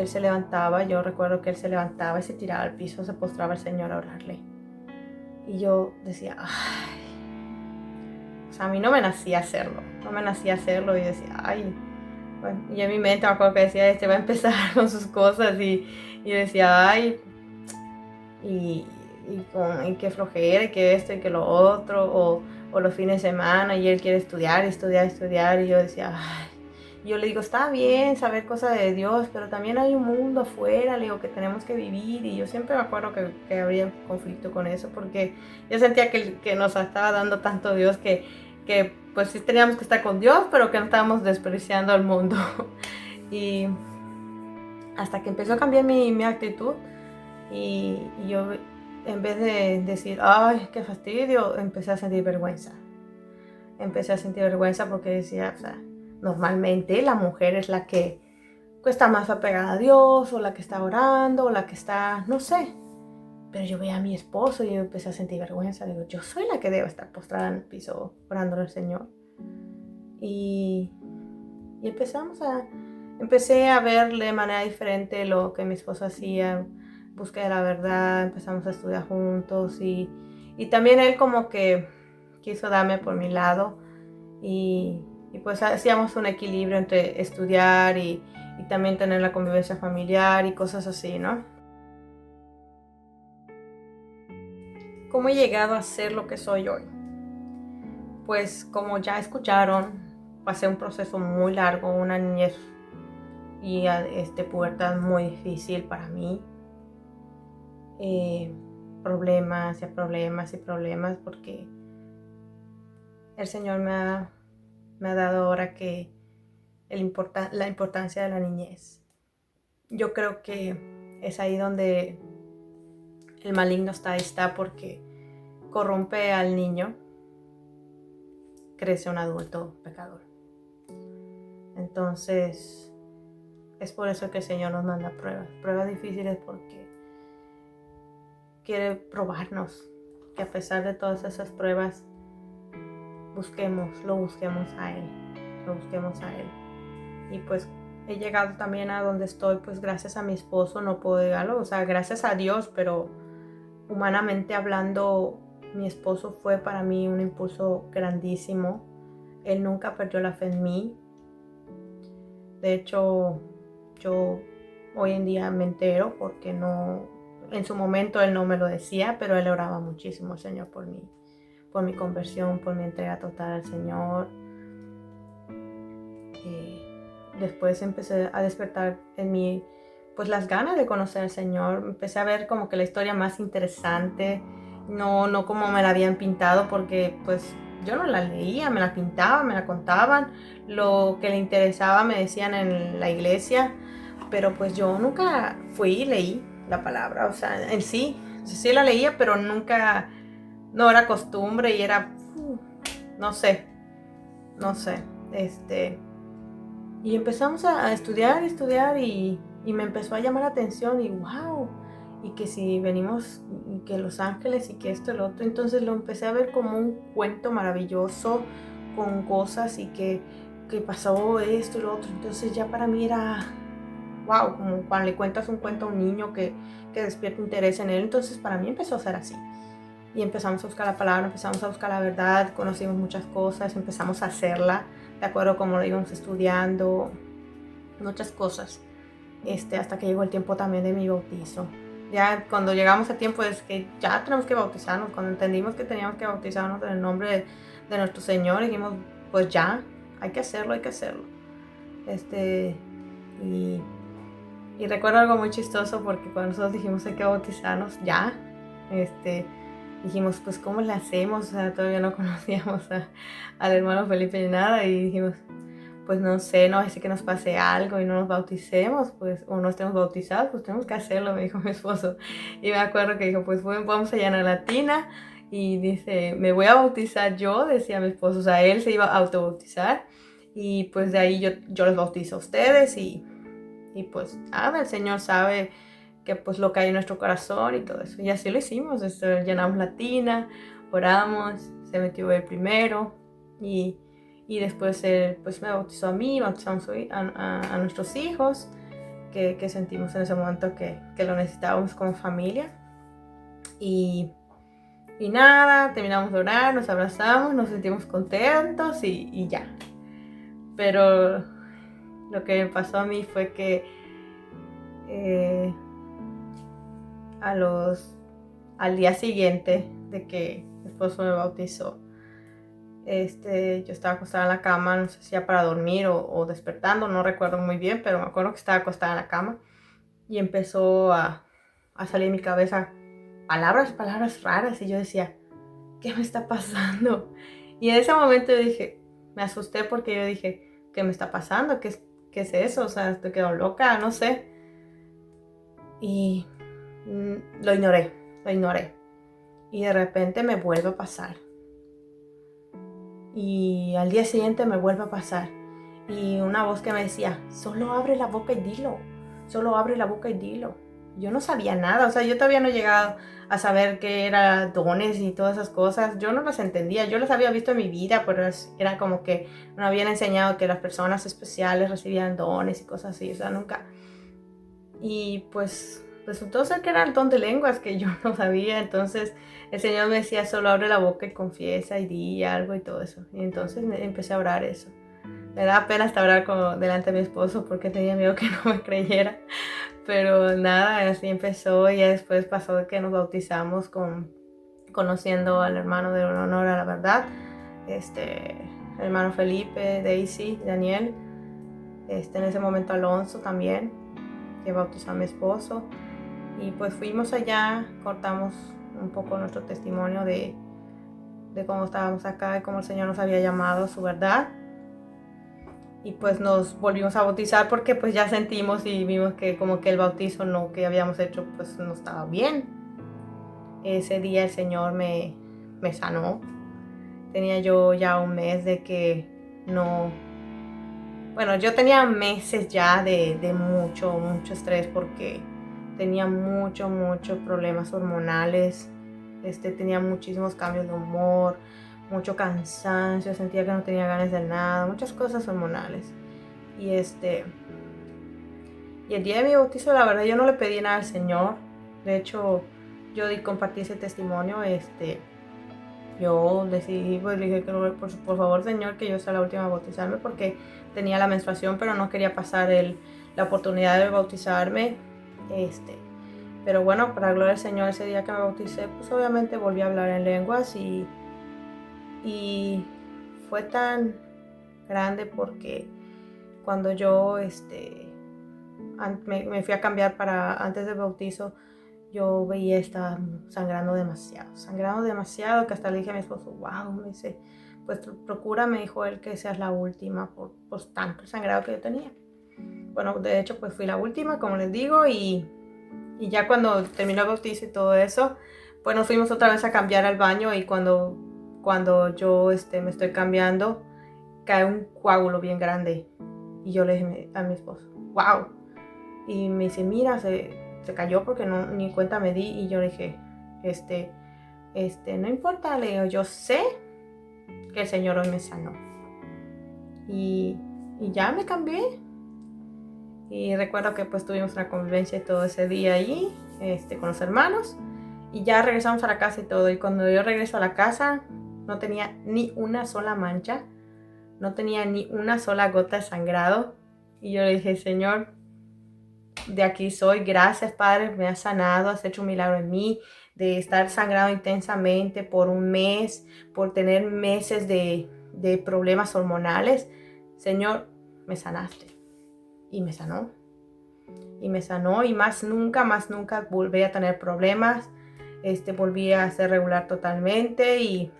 se levantaba, yo recuerdo que él se levantaba y se tiraba al piso, se postraba al Señor a orarle. Y yo decía, ay, o sea, a mí no me nacía hacerlo y decía, ay, bueno, y en mi mente me acuerdo que decía, va a empezar con sus cosas y decía, ay, y qué flojera, y que esto y que lo otro, o los fines de semana y él quiere estudiar y yo decía, ay, yo le digo, está bien saber cosas de Dios, pero también hay un mundo afuera, le digo, que tenemos que vivir y yo siempre me acuerdo que habría conflicto con eso porque yo sentía que nos estaba dando tanto Dios que pues sí teníamos que estar con Dios, pero que no estábamos desperdiciando el mundo. Y hasta que empezó a cambiar mi actitud y yo, en vez de decir, ay, qué fastidio, empecé a sentir vergüenza. Porque decía, o sea, normalmente la mujer es la que está más apegada a Dios, o la que está orando, o la que está, no sé. Pero yo veía a mi esposo y yo empecé a sentir vergüenza. Digo, yo soy la que debe estar postrada en el piso orando al Señor. Y empecé a ver de manera diferente lo que mi esposo hacía, búsqueda de la verdad, empezamos a estudiar juntos y también él como que quiso darme por mi lado y pues hacíamos un equilibrio entre estudiar y también tener la convivencia familiar y cosas así, ¿no? ¿Cómo he llegado a ser lo que soy hoy? Pues como ya escucharon, pasé un proceso muy largo, una niñez y pubertad muy difícil para mí. Problemas y problemas y problemas porque el Señor me ha dado ahora que la importancia de la niñez. Yo creo que es ahí donde el maligno está porque corrompe al niño, crece un adulto pecador. Entonces es por eso que el Señor nos manda pruebas difíciles, porque quiere probarnos, que a pesar de todas esas pruebas lo busquemos a Él. Y pues he llegado también a donde estoy, pues gracias a mi esposo, no puedo negarlo, o sea, gracias a Dios, pero humanamente hablando, mi esposo fue para mí un impulso grandísimo. Él nunca perdió la fe en mí. De hecho, yo hoy en día me entero porque en su momento él no me lo decía, pero él oraba muchísimo al Señor por mi conversión, por mi entrega total al Señor. Después empecé a despertar en mí pues las ganas de conocer al Señor. Empecé a ver como que la historia más interesante, no como me la habían pintado, porque pues yo no la leía, me la pintaban, me la contaban, lo que le interesaba me decían en la iglesia, pero pues yo nunca fui y leí la palabra, o sea, en sí la leía, pero nunca, no era costumbre y era, no sé, y empezamos a estudiar y me empezó a llamar la atención y wow, y que si venimos, y que Los Ángeles y que esto y lo otro, entonces lo empecé a ver como un cuento maravilloso con cosas y que pasó esto y lo otro, entonces ya para mí era wow, como cuando le cuentas un cuento a un niño que despierta interés en él, entonces para mí empezó a ser así. Y empezamos a buscar la palabra, empezamos a buscar la verdad, conocimos muchas cosas, empezamos a hacerla de acuerdo a cómo lo íbamos estudiando, muchas cosas, hasta que llegó el tiempo también de mi bautizo. Ya cuando llegamos a tiempo es que ya tenemos que bautizarnos, cuando entendimos que teníamos que bautizarnos en el nombre de nuestro Señor, dijimos, pues ya, hay que hacerlo. Y recuerdo algo muy chistoso porque cuando nosotros dijimos hay que bautizarnos ya, dijimos, pues ¿cómo le hacemos? O sea, todavía no conocíamos al hermano Felipe ni nada y dijimos, pues no sé, no es que nos pase algo y no nos bauticemos, pues, o no estemos bautizados, pues tenemos que hacerlo, me dijo mi esposo. Y me acuerdo que dijo, pues bueno, vamos allá a la tina y dice, me voy a bautizar yo, decía mi esposo, o sea, él se iba a autobautizar y pues de ahí yo los bautizo a ustedes y pues nada, el Señor sabe que pues lo que hay en nuestro corazón y todo eso. Y así lo hicimos, llenamos la tina, oramos, se metió él primero y después él pues me bautizó a mí, bautizamos a nuestros hijos, que sentimos en ese momento que lo necesitábamos como familia. Y nada, terminamos de orar, nos abrazamos, nos sentimos contentos y ya. Pero lo que me pasó a mí fue que al día siguiente de que mi esposo me bautizó, yo estaba acostada en la cama, no sé si ya para dormir o despertando, no recuerdo muy bien, pero me acuerdo que estaba acostada en la cama y empezó a salir en mi cabeza palabras raras y yo decía, ¿qué me está pasando? Y en ese momento yo dije, me asusté porque yo dije, ¿qué me está pasando? ¿Qué es eso? O sea, estoy quedando loca, no sé. Y lo ignoré. Y de repente me vuelve a pasar. Y al día siguiente me vuelve a pasar. y una voz que me decía, solo abre la boca y dilo, solo abre la boca y dilo. Yo no sabía nada, o sea, yo todavía no he llegado a saber qué era dones y todas esas cosas. Yo no las entendía, yo las había visto en mi vida, pero era como que me habían enseñado que las personas especiales recibían dones y cosas así, o sea, nunca. Y pues resultó ser que era el don de lenguas que yo no sabía. Entonces el Señor me decía, solo abre la boca y confiesa y di algo y todo eso. Y entonces empecé a orar eso. Me daba pena hasta orar delante de mi esposo porque tenía miedo que no me creyera. Pero nada, así empezó y ya después pasó de que nos bautizamos conociendo al hermano de Honor a la Verdad, el hermano Felipe, Daisy, Daniel, en ese momento Alonso también, que bautizó a mi esposo. Y pues fuimos allá, cortamos un poco nuestro testimonio de cómo estábamos acá y cómo el Señor nos había llamado a su verdad. Y pues nos volvimos a bautizar porque pues ya sentimos y vimos que como que el bautizo que habíamos hecho pues no estaba bien. Ese día el Señor me sanó. Tenía yo ya un mes de que no... Bueno, yo tenía meses ya de mucho estrés porque tenía muchos problemas hormonales. Tenía muchísimos cambios de humor, mucho cansancio, sentía que no tenía ganas de nada, muchas cosas hormonales. Y y el día de mi bautizo, la verdad, yo no le pedí nada al Señor. De hecho, yo compartí ese testimonio. Yo decidí, pues dije que por favor, Señor, que yo sea la última a bautizarme porque tenía la menstruación, pero no quería pasar la oportunidad de bautizarme. Pero bueno, para gloria al Señor, ese día que me bauticé, pues obviamente volví a hablar en lenguas y fue tan grande porque cuando yo me fui a cambiar para antes del bautizo, yo veía estaba sangrando demasiado, que hasta le dije a mi esposo, wow, me dice, pues procura, me dijo él, que seas la última por tanto sangrado que yo tenía. Bueno, de hecho, pues fui la última, como les digo, y ya cuando terminó el bautizo y todo eso, pues nos fuimos otra vez a cambiar al baño y cuando yo me estoy cambiando, cae un coágulo bien grande. Y yo le dije a mi esposo, wow. Y me dice, mira, se cayó porque ni cuenta me di. Y yo le dije, no importa, le digo, yo sé que el Señor hoy me sanó. Y ya me cambié. Y recuerdo que pues tuvimos una convivencia todo ese día allí, con los hermanos. Y ya regresamos a la casa y todo. Y cuando yo regreso a la casa, no tenía ni una sola mancha. No tenía ni una sola gota de sangrado. Y yo le dije, Señor, de aquí soy, gracias Padre, me has sanado, has hecho un milagro en mí, de estar sangrado intensamente por un mes, por tener meses de problemas hormonales. Señor, me sanaste. Y me sanó. Y me sanó y más nunca volví a tener problemas. Volví a ser regular totalmente y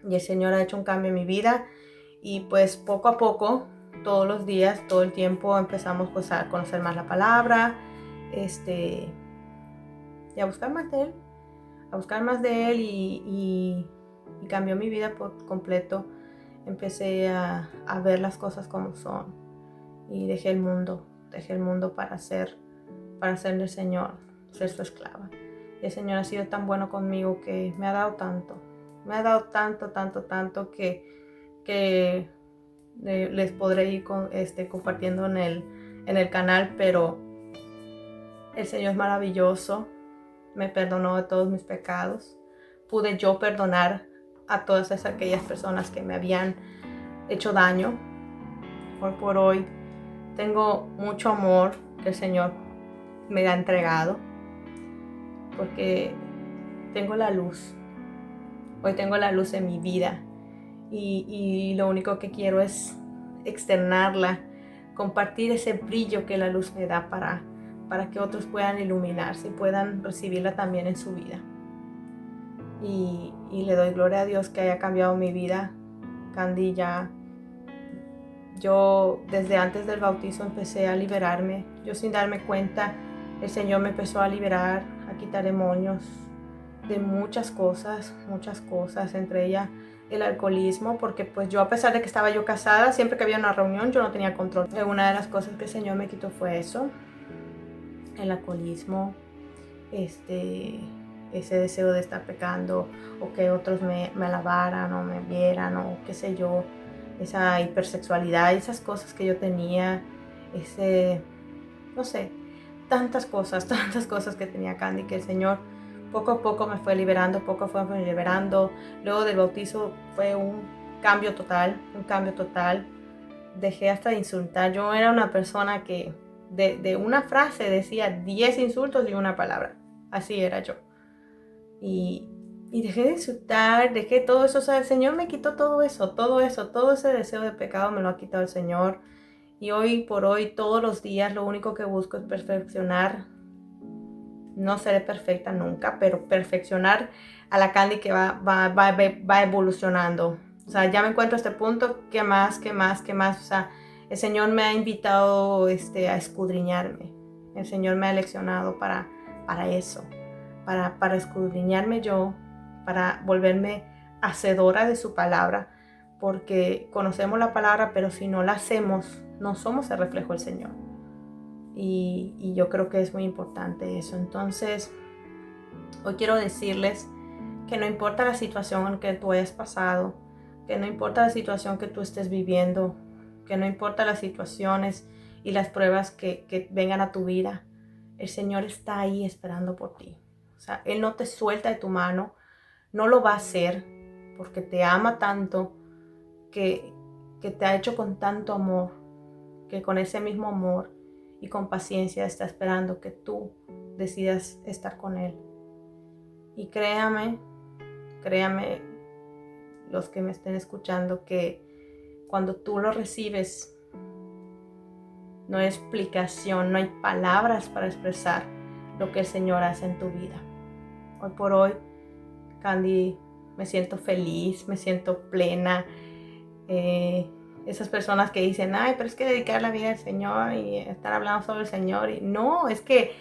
el Señor ha hecho un cambio en mi vida. Y pues poco a poco, todos los días, todo el tiempo empezamos pues a conocer más la palabra, y a buscar más de Él, y cambió mi vida por completo. Empecé a ver las cosas como son y dejé el mundo para serle Señor, ser su esclava. Y el Señor ha sido tan bueno conmigo que me ha dado tanto que les podré ir compartiendo en el canal, pero el Señor es maravilloso, me perdonó de todos mis pecados, pude yo perdonar a todas aquellas personas que me habían hecho daño. Hoy por hoy tengo mucho amor que el Señor me ha entregado, porque tengo la luz. Hoy tengo la luz en mi vida y lo único que quiero es externarla, compartir ese brillo que la luz me da para que otros puedan iluminarse y puedan recibirla también en su vida. Y le doy gloria a Dios que haya cambiado mi vida. Candy, yo desde antes del bautizo empecé a liberarme. Yo sin darme cuenta, el Señor me empezó a liberar, a quitar demonios de muchas cosas, entre ellas el alcoholismo, porque pues yo, a pesar de que estaba yo casada, siempre que había una reunión yo no tenía control. Una de las cosas que el Señor me quitó fue eso, el alcoholismo, ese deseo de estar pecando o que otros me alabaran o me vieran o qué sé yo, esa hipersexualidad, esas cosas que yo tenía, no sé, tantas cosas que tenía Candy, que el Señor poco a poco me fue liberando, poco a poco me fue liberando. Luego del bautizo fue un cambio total. Dejé hasta de insultar. Yo era una persona que de una frase decía 10 insultos y una palabra. Así era yo. Y dejé de insultar, dejé todo eso. O sea, el Señor me quitó todo eso, todo ese deseo de pecado me lo ha quitado el Señor. Y hoy por hoy, todos los días, lo único que busco es perfeccionar. No seré perfecta nunca, pero perfeccionar a la Candy que va evolucionando. O sea, ya me encuentro a este punto, ¿qué más? O sea, el Señor me ha invitado a escudriñarme. El Señor me ha leccionado para eso, para escudriñarme yo, para volverme hacedora de su palabra, porque conocemos la palabra, pero si no la hacemos, no somos el reflejo del Señor. Y yo creo que es muy importante eso. Entonces, hoy quiero decirles que no importa la situación en que tú hayas pasado, que no importa la situación que tú estés viviendo, que no importa las situaciones y las pruebas que vengan a tu vida, el Señor está ahí esperando por ti. O sea, Él no te suelta de tu mano, no lo va a hacer porque te ama tanto, que te ha hecho con tanto amor, que con ese mismo amor y con paciencia está esperando que tú decidas estar con Él. Y créame los que me estén escuchando, que cuando tú lo recibes, no hay explicación, no hay palabras para expresar lo que el Señor hace en tu vida. Hoy por hoy, Candy, me siento feliz, me siento plena. Esas personas que dicen, ay, pero es que dedicar la vida al Señor y estar hablando sobre el Señor. Y no, es que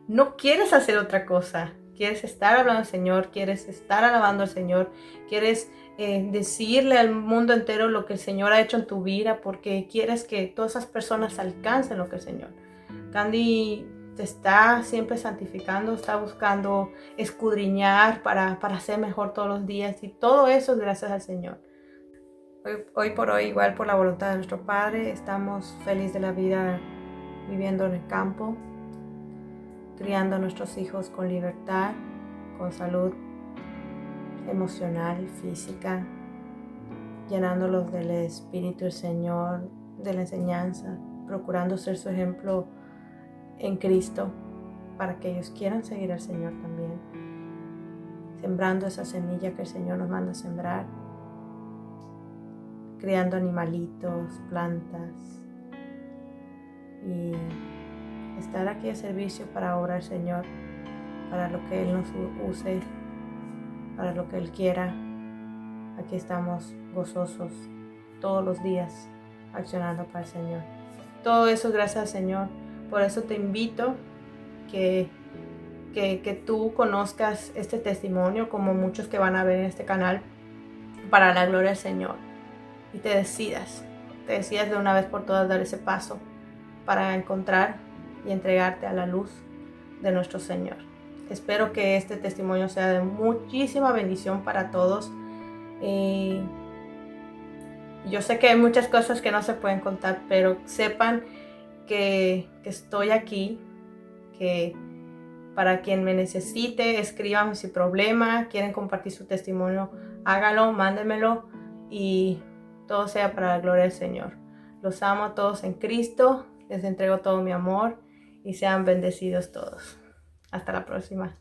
no quieres hacer otra cosa. Quieres estar hablando al Señor, quieres estar alabando al Señor, quieres decirle al mundo entero lo que el Señor ha hecho en tu vida, porque quieres que todas esas personas alcancen lo que el Señor. Candy te está siempre santificando, está buscando escudriñar para ser mejor todos los días, y todo eso es gracias al Señor. Hoy por hoy, igual por la voluntad de nuestro Padre, estamos felices de la vida viviendo en el campo, criando a nuestros hijos con libertad, con salud emocional, física, llenándolos del Espíritu del Señor, de la enseñanza, procurando ser su ejemplo en Cristo para que ellos quieran seguir al Señor también, sembrando esa semilla que el Señor nos manda a sembrar, criando animalitos, plantas y estar aquí a servicio para obrar al Señor, para lo que Él nos use, para lo que Él quiera. Aquí estamos gozosos todos los días accionando para el Señor. Todo eso gracias al Señor. Por eso te invito que tú conozcas este testimonio, como muchos que van a ver en este canal, para la gloria del Señor. Y te decidas de una vez por todas dar ese paso para encontrar y entregarte a la luz de nuestro Señor. Espero que este testimonio sea de muchísima bendición para todos. Yo sé que hay muchas cosas que no se pueden contar, pero sepan que estoy aquí, que para quien me necesite, escriban su problema, quieren compartir su testimonio, hágalo, mándenmelo y todo sea para la gloria del Señor. Los amo a todos en Cristo, les entrego todo mi amor y sean bendecidos todos. Hasta la próxima.